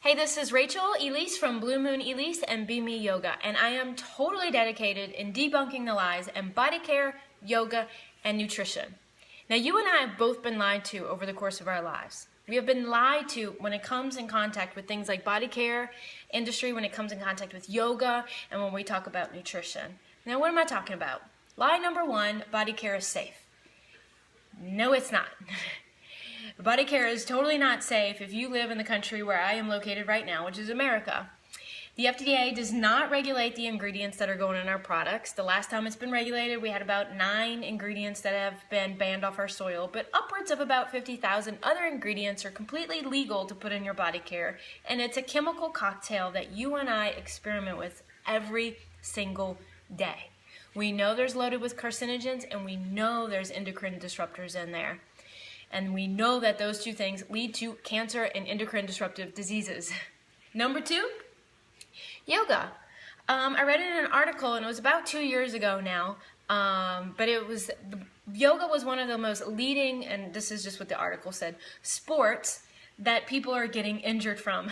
Hey, this is Rachel Elise from Blue Moon Elise and Be Me Yoga, and I am totally dedicated in debunking the lies in body care, yoga, and nutrition. Now, you and I have both been lied to over the course of our lives. We have been lied to when it comes in contact with things like body care industry, when it comes in contact with yoga, and when we talk about nutrition. Now, what am I talking about? Lie number one, body care is safe. No, it's not. Body care is totally not safe if you live in the country where I am located right now, which is America. The FDA does not regulate the ingredients that are going in our products. The last time it's been regulated, we had about 9 ingredients that have been banned off our soil, but upwards of about 50,000 other ingredients are completely legal to put in your body care, and it's a chemical cocktail that you and I experiment with every single day. We know there's loaded with carcinogens, and we know there's endocrine disruptors in there. And we know that those two things lead to cancer and endocrine disruptive diseases. Number 2, yoga. I read it in an article, and it was about 2 years ago now, but yoga was one of the most leading, and this is just what the article said, sports that people are getting injured from.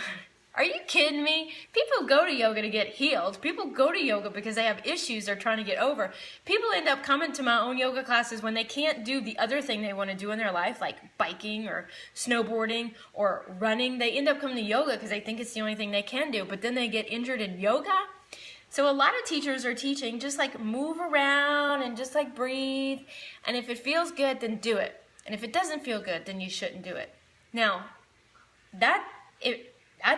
Are you kidding me? People go to yoga to get healed. People go to yoga because they have issues they're trying to get over. People end up coming to my own yoga classes when they can't do the other thing they want to do in their life, like biking or snowboarding or running. They end up coming to yoga because they think it's the only thing they can do, but then they get injured in yoga. So a lot of teachers are teaching just like move around and just like breathe. And if it feels good, then do it. And if it doesn't feel good, then you shouldn't do it. Now, that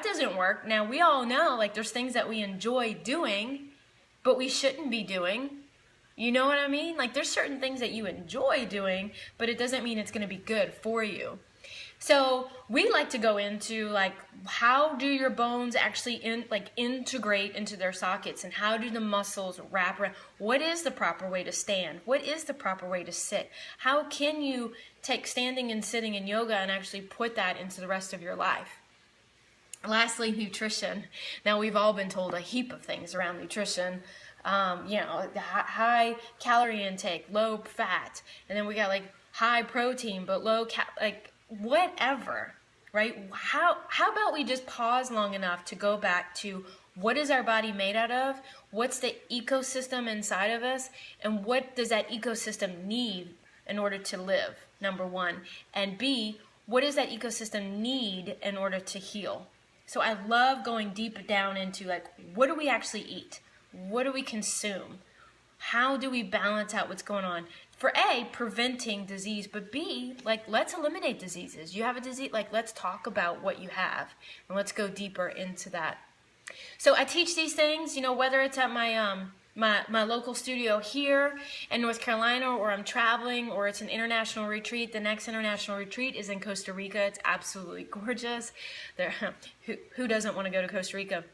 doesn't work. Now, we all know, like, there's things that we enjoy doing, but we shouldn't be doing. You know what I mean? Like, there's certain things that you enjoy doing, but it doesn't mean it's going to be good for you. So we like to go into, like, how do your bones actually integrate into their sockets, and how do the muscles wrap around? What is the proper way to stand? What is the proper way to sit? How can you take standing and sitting in yoga and actually put that into the rest of your life? Lastly, nutrition. Now, we've all been told a heap of things around nutrition. High calorie intake, low fat, and then we got like high protein but low whatever, right? How about we just pause long enough to go back to what is our body made out of? What's the ecosystem inside of us? And what does that ecosystem need in order to live, number one? And B, what does that ecosystem need in order to heal? So I love going deep down into, like, what do we actually eat? What do we consume? How do we balance out what's going on? For A, preventing disease, but B, like, let's eliminate diseases. You have a disease, like, let's talk about what you have, and let's go deeper into that. So I teach these things, whether it's at my local studio here in North Carolina, or I'm traveling, or it's an international retreat. The next international retreat is in Costa Rica. It's absolutely gorgeous. Who doesn't want to go to Costa Rica?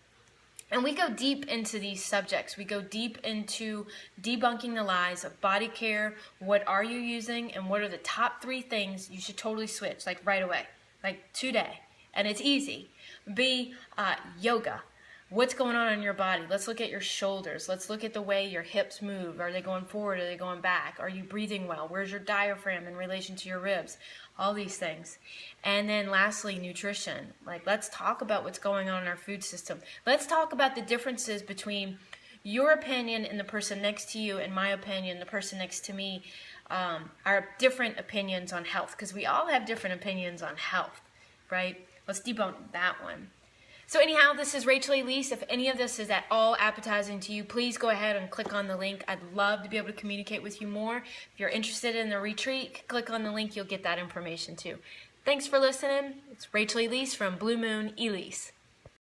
And we go deep into these subjects. We go deep into debunking the lies of body care. What are you using, and what are the top 3 things you should totally switch, like right away, like today. And it's easy. B, yoga. What's going on in your body? Let's look at your shoulders. Let's look at the way your hips move. Are they going forward? Are they going back? Are you breathing well? Where's your diaphragm in relation to your ribs? All these things. And then lastly, nutrition. Like, let's talk about what's going on in our food system. Let's talk about the differences between your opinion and the person next to you, and my opinion, the person next to me, our different opinions on health, because we all have different opinions on health, right? Let's debunk that one. So anyhow, this is Rachel Elise. If any of this is at all appetizing to you, please go ahead and click on the link. I'd love to be able to communicate with you more. If you're interested in the retreat, click on the link. You'll get that information too. Thanks for listening. It's Rachel Elise from Blue Moon Elise.